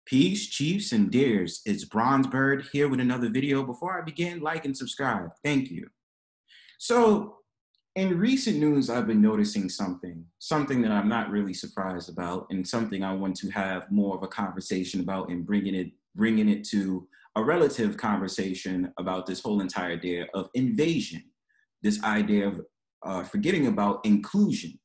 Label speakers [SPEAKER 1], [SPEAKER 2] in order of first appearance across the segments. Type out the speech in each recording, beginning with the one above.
[SPEAKER 1] Peace, chiefs, and deers. It's Bronzebird here with another video. Before I begin, like and subscribe. Thank you. So, in recent news, I've been noticing something that I'm not really surprised about, and something I want to have more of a conversation about and bringing it to a relative conversation about this whole entire idea of invasion, this idea of forgetting about inclusion.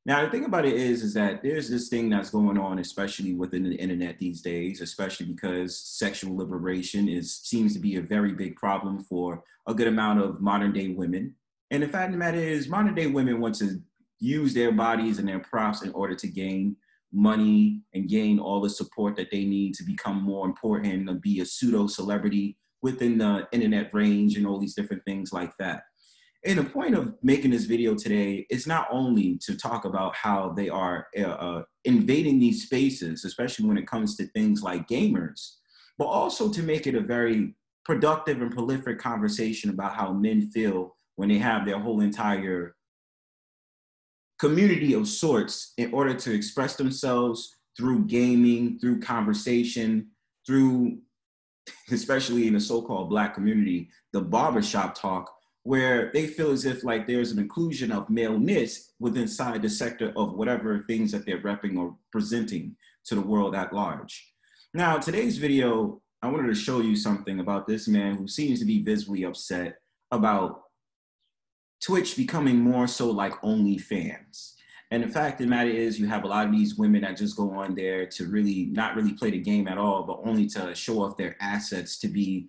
[SPEAKER 1] Now, the thing about it is that there's this thing that's going on, especially within the internet these days, especially because sexual liberation seems to be a very big problem for a good amount of modern day women. And the fact of the matter is, modern day women want to use their bodies and their props in order to gain money and gain all the support that they need to become more important and be a pseudo celebrity within the internet range and all these different things like that. And the point of making this video today is not only to talk about how they are invading these spaces, especially when it comes to things like gamers, but also to make it a very productive and prolific conversation about how men feel when they have their whole entire community of sorts in order to express themselves through gaming, through conversation, through, especially in the so-called Black community, the barbershop talk, where they feel as if like there's an inclusion of maleness within inside the sector of whatever things that they're repping or presenting to the world at large. Now, today's video, I wanted to show you something about this man who seems to be visibly upset about Twitch becoming more so like OnlyFans. And the fact of the matter is, you have a lot of these women that just go on there to not really play the game at all, but only to show off their assets, to be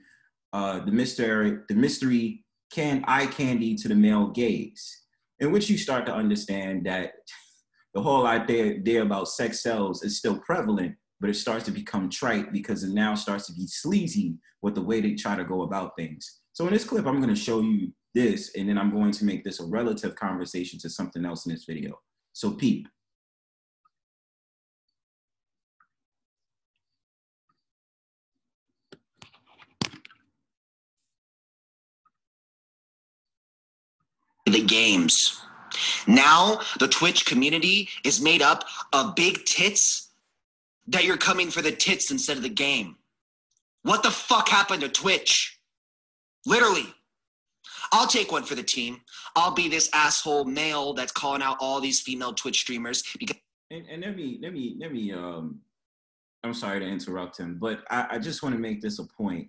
[SPEAKER 1] the mystery eye candy to the male gaze, in which you start to understand that the whole idea about sex sells is still prevalent, but it starts to become trite because it now starts to be sleazy with the way they try to go about things. So in this clip, I'm going to show you this, and then I'm going to make this a relative conversation to something else in this video. So peep.
[SPEAKER 2] The games. Now the Twitch community is made up of big tits that you're coming for the tits instead of the game. What the fuck happened to Twitch? Literally. I'll take one for the team. I'll be this asshole male that's calling out all these female Twitch streamers because
[SPEAKER 1] I'm sorry to interrupt him, but I just want to make this a point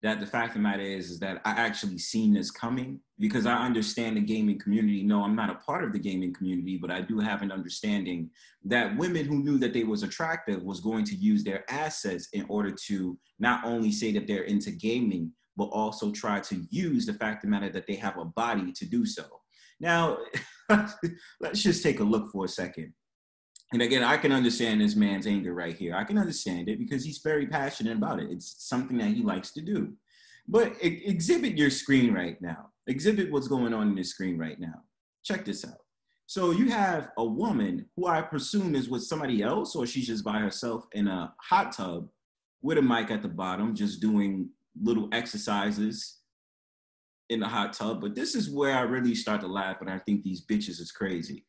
[SPEAKER 1] that the fact of the matter is that I actually seen this coming, because I understand the gaming community. No, I'm not a part of the gaming community, but I do have an understanding that women who knew that they was attractive was going to use their assets in order to not only say that they're into gaming, but also try to use the fact of the matter that they have a body to do so. Now, let's just take a look for a second. And again, I can understand this man's anger right here. I can understand it because he's very passionate about it. It's something that he likes to do. But exhibit your screen right now. Exhibit what's going on in your screen right now. Check this out. So you have a woman who I presume is with somebody else, or she's just by herself in a hot tub with a mic at the bottom, just doing little exercises in the hot tub. But this is where I really start to laugh, and I think these bitches is crazy.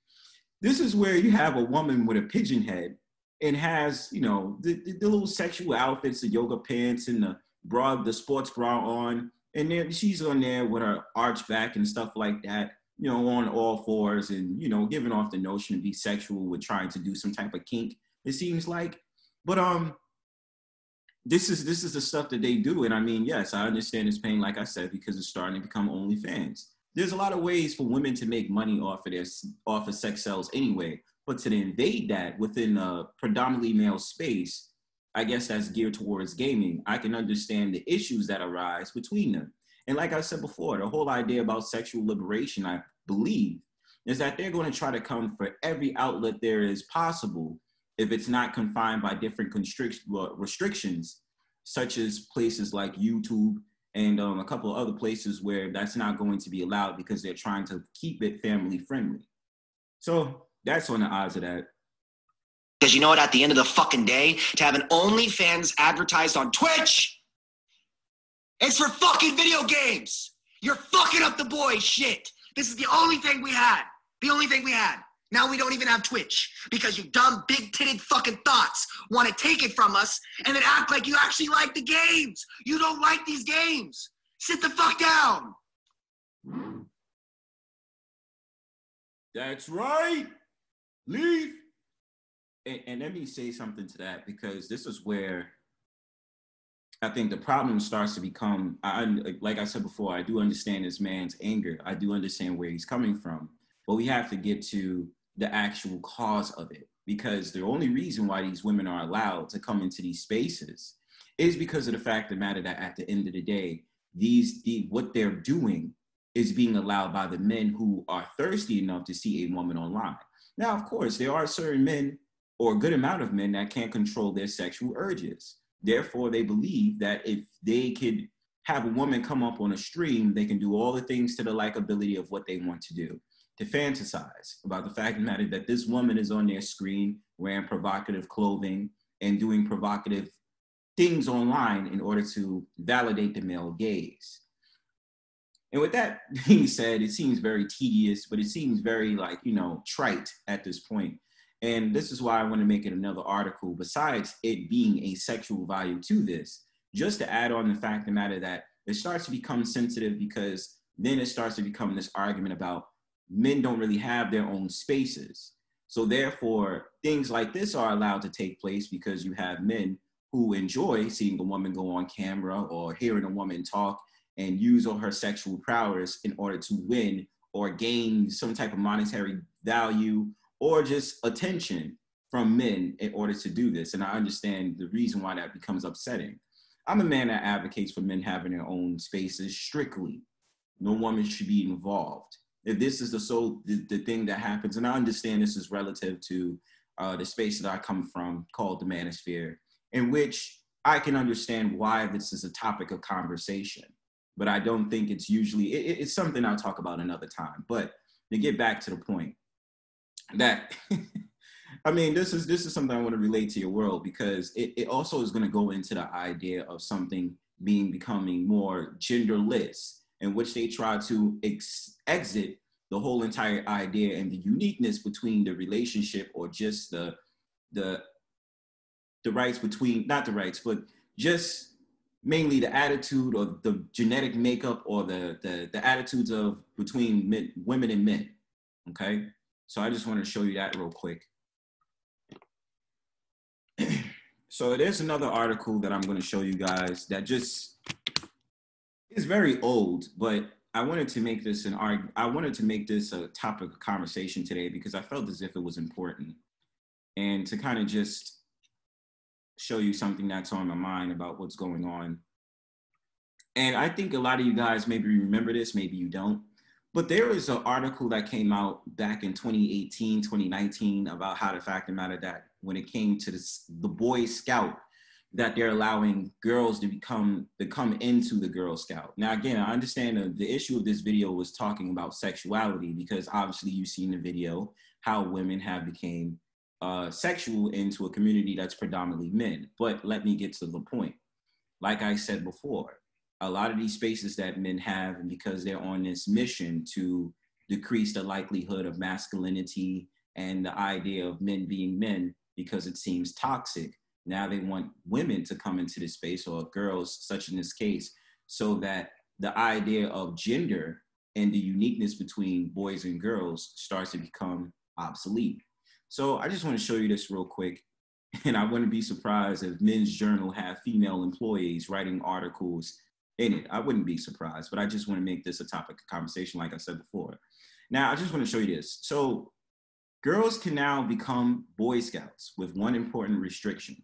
[SPEAKER 1] This is where you have a woman with a pigeon head and has, you know, the little sexual outfits, the yoga pants and the sports bra on. And then she's on there with her arch back and stuff like that, you know, on all fours and, you know, giving off the notion to be sexual with trying to do some type of kink, it seems like. But this is the stuff that they do. And I mean, yes, I understand it's pain, like I said, because it's starting to become OnlyFans. There's a lot of ways for women to make money off of sex sells anyway, but to invade that within a predominantly male space, I guess that's geared towards gaming. I can understand the issues that arise between them. And like I said before, the whole idea about sexual liberation, I believe, is that they're going to try to come for every outlet there is possible if it's not confined by different restrictions, such as places like YouTube, and a couple of other places where that's not going to be allowed because they're trying to keep it family friendly. So that's on the odds of that.
[SPEAKER 2] Because you know what, at the end of the fucking day, to have an OnlyFans advertised on Twitch, it's for fucking video games. You're fucking up the boys' shit. This is the only thing we had. The only thing we had. Now we don't even have Twitch because you dumb, big-titted fucking thoughts want to take it from us and then act like you actually like the games. You don't like these games. Sit the fuck down.
[SPEAKER 1] That's right. Leave. And let me say something to that, because this is where I think the problem starts to become, like I said before, I do understand this man's anger. I do understand where he's coming from, but we have to get to the actual cause of it, because the only reason why these women are allowed to come into these spaces is because of the fact of the matter that at the end of the day, what they're doing is being allowed by the men who are thirsty enough to see a woman online. Now, of course, there are certain men, or a good amount of men, that can't control their sexual urges. Therefore, they believe that if they could have a woman come up on a stream, they can do all the things to the likability of what they want to do, to fantasize about the fact of the matter that this woman is on their screen wearing provocative clothing and doing provocative things online in order to validate the male gaze. And with that being said, it seems very tedious, but it seems very trite at this point. And this is why I want to make it another article, besides it being a sexual value to this, just to add on the fact of the matter that it starts to become sensitive, because then it starts to become this argument about men don't really have their own spaces. So therefore, things like this are allowed to take place because you have men who enjoy seeing a woman go on camera or hearing a woman talk and use all her sexual prowess in order to win or gain some type of monetary value or just attention from men in order to do this. And I understand the reason why that becomes upsetting. I'm a man that advocates for men having their own spaces strictly. No woman should be involved. If this is the thing that happens, and I understand this is relative to the space that I come from called the manosphere, in which I can understand why this is a topic of conversation. But I don't think it's usually, it's something I'll talk about another time. But to get back to the point, that I mean, this is something I want to relate to your world, because it also is going to go into the idea of something becoming more genderless, in which they try to exit the whole entire idea and the uniqueness between the relationship, or just the rights between, not the rights, but just mainly the attitude or the genetic makeup or the attitudes of between women and men. Okay. So I just want to show you that real quick. So there's another article that I'm going to show you guys that just is very old, but I wanted to make this a topic of conversation today, because I felt as if it was important, and to kind of just show you something that's on my mind about what's going on. And I think a lot of you guys maybe remember this, maybe you don't. But there was an article that came out back in 2018, 2019 about how the fact of the matter that when it came to the Boy Scout, that they're allowing girls to come into the Girl Scout. Now, again, I understand the issue of this video was talking about sexuality, because obviously you've seen the video how women have became sexual into a community that's predominantly men. But let me get to the point. Like I said before, a lot of these spaces that men have, and because they're on this mission to decrease the likelihood of masculinity and the idea of men being men, because it seems toxic, now they want women to come into this space, or girls, such in this case, so that the idea of gender and the uniqueness between boys and girls starts to become obsolete. So I just want to show you this real quick. And I wouldn't be surprised if Men's Journal have female employees writing articles in it. I wouldn't be surprised, but I just want to make this a topic of conversation, like I said before. Now, I just want to show you this. So girls can now become Boy Scouts with one important restriction.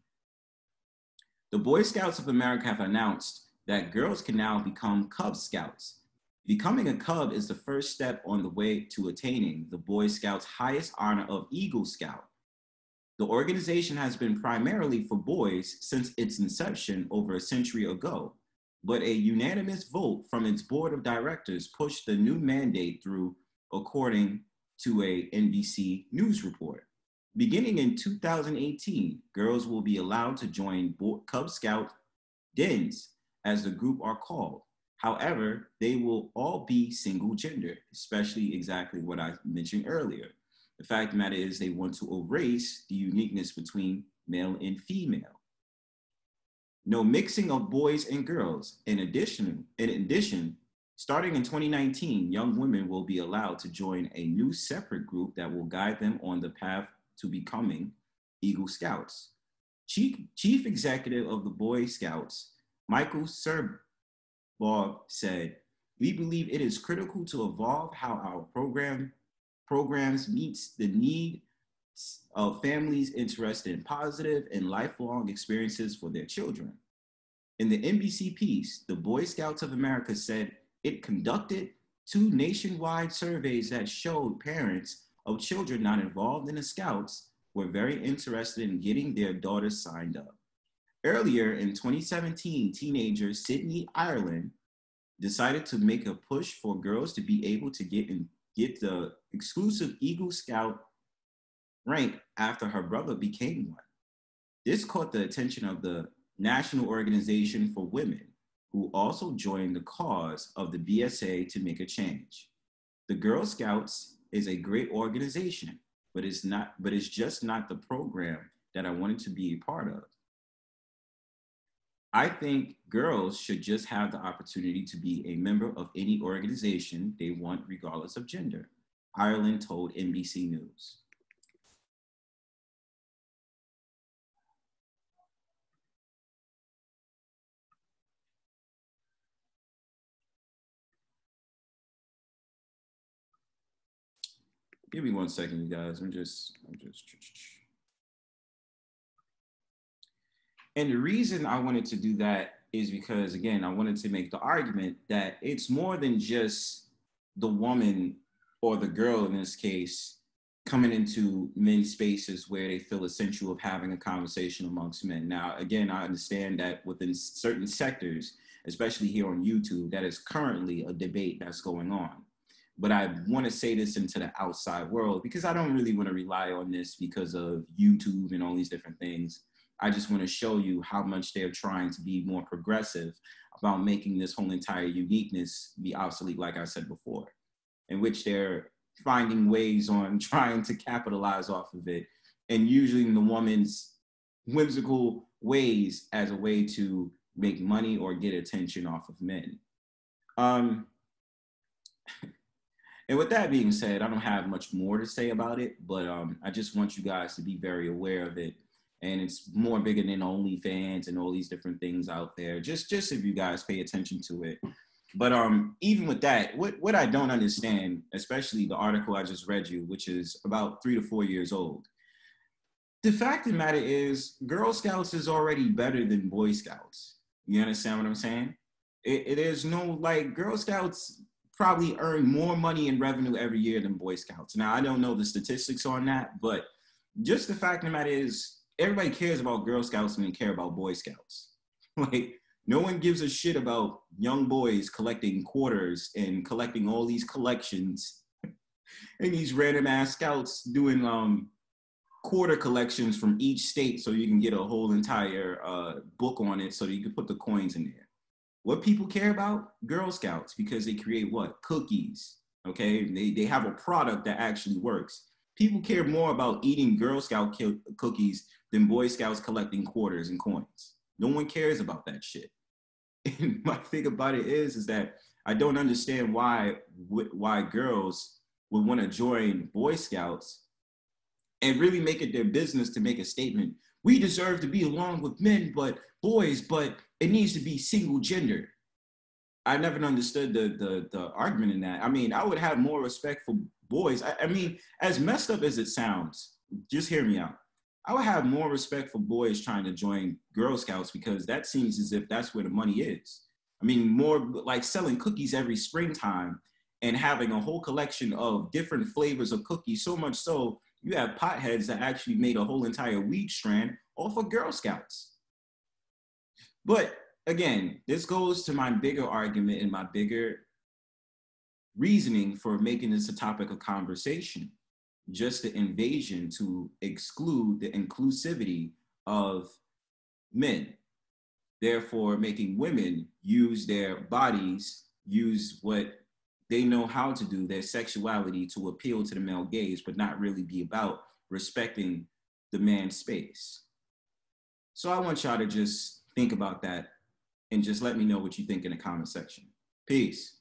[SPEAKER 1] The Boy Scouts of America have announced that girls can now become Cub Scouts. Becoming a Cub is the first step on the way to attaining the Boy Scouts' highest honor of Eagle Scout. The organization has been primarily for boys since its inception over a century ago, but a unanimous vote from its board of directors pushed the new mandate through, according to a NBC News report. Beginning in 2018, girls will be allowed to join Cub Scout dens, as the group are called. However, they will all be single gender, especially exactly what I mentioned earlier. The fact of the matter is they want to erase the uniqueness between male and female. No mixing of boys and girls. In addition, starting in 2019, young women will be allowed to join a new separate group that will guide them on the path to becoming Eagle Scouts. Chief Executive of the Boy Scouts, Michael Serbob, said, "We believe it is critical to evolve how our programs meets the need of families interested in positive and lifelong experiences for their children." In the NBC piece, the Boy Scouts of America said it conducted 2 nationwide surveys that showed parents of children not involved in the Scouts were very interested in getting their daughters signed up. Earlier in 2017, teenager Sydney Ireland decided to make a push for girls to be able to get the exclusive Eagle Scout rank after her brother became one. This caught the attention of the National Organization for Women, who also joined the cause of the BSA to make a change. The Girl Scouts is a great organization, but it's just not the program that I wanted to be a part of. I think girls should just have the opportunity to be a member of any organization they want, regardless of gender, Ireland told NBC News. Give me 1 second, you guys. I'm just. And the reason I wanted to do that is because, again, I wanted to make the argument that it's more than just the woman or the girl in this case coming into men's spaces where they feel essential of having a conversation amongst men. Now, again, I understand that within certain sectors, especially here on YouTube, that is currently a debate that's going on. But I want to say this into the outside world because I don't really want to rely on this because of YouTube and all these different things. I just want to show you how much they're trying to be more progressive about making this whole entire uniqueness be obsolete, like I said before, in which they're finding ways on trying to capitalize off of it and using the woman's whimsical ways as a way to make money or get attention off of men. And with that being said, I don't have much more to say about it, but I just want you guys to be very aware of it. And it's more bigger than OnlyFans and all these different things out there. Just if you guys pay attention to it. But even with that, what I don't understand, especially the article I just read you, which is about 3 to 4 years old. The fact of the matter is, Girl Scouts is already better than Boy Scouts. You understand what I'm saying? It is no, like, Girl Scouts probably earn more money in revenue every year than Boy Scouts. Now, I don't know the statistics on that, but just the fact of the matter is, everybody cares about Girl Scouts and they care about Boy Scouts. Like, no one gives a shit about young boys collecting quarters and collecting all these collections and these random ass scouts doing quarter collections from each state so you can get a whole entire book on it so that you can put the coins in there. What people care about? Girl Scouts, because they create what? Cookies, okay? They have a product that actually works. People care more about eating Girl Scout cookies than Boy Scouts collecting quarters and coins. No one cares about that shit. And my thing about it is that I don't understand why girls would want to join Boy Scouts and really make it their business to make a statement. We deserve to be along with men, but it needs to be single gender. I never understood the argument in that. I mean, I would have more respect for boys. I mean, as messed up as it sounds, just hear me out. I would have more respect for boys trying to join Girl Scouts because that seems as if that's where the money is. I mean, more like selling cookies every springtime and having a whole collection of different flavors of cookies, so much so you have potheads that actually made a whole entire weed strand off of Girl Scouts. But again, this goes to my bigger argument and my bigger reasoning for making this a topic of conversation. Just the invasion to exclude the inclusivity of men, therefore making women use their bodies, use what they know how to do their sexuality to appeal to the male gaze, but not really be about respecting the man's space. So I want y'all to just think about that and just let me know what you think in the comment section. Peace.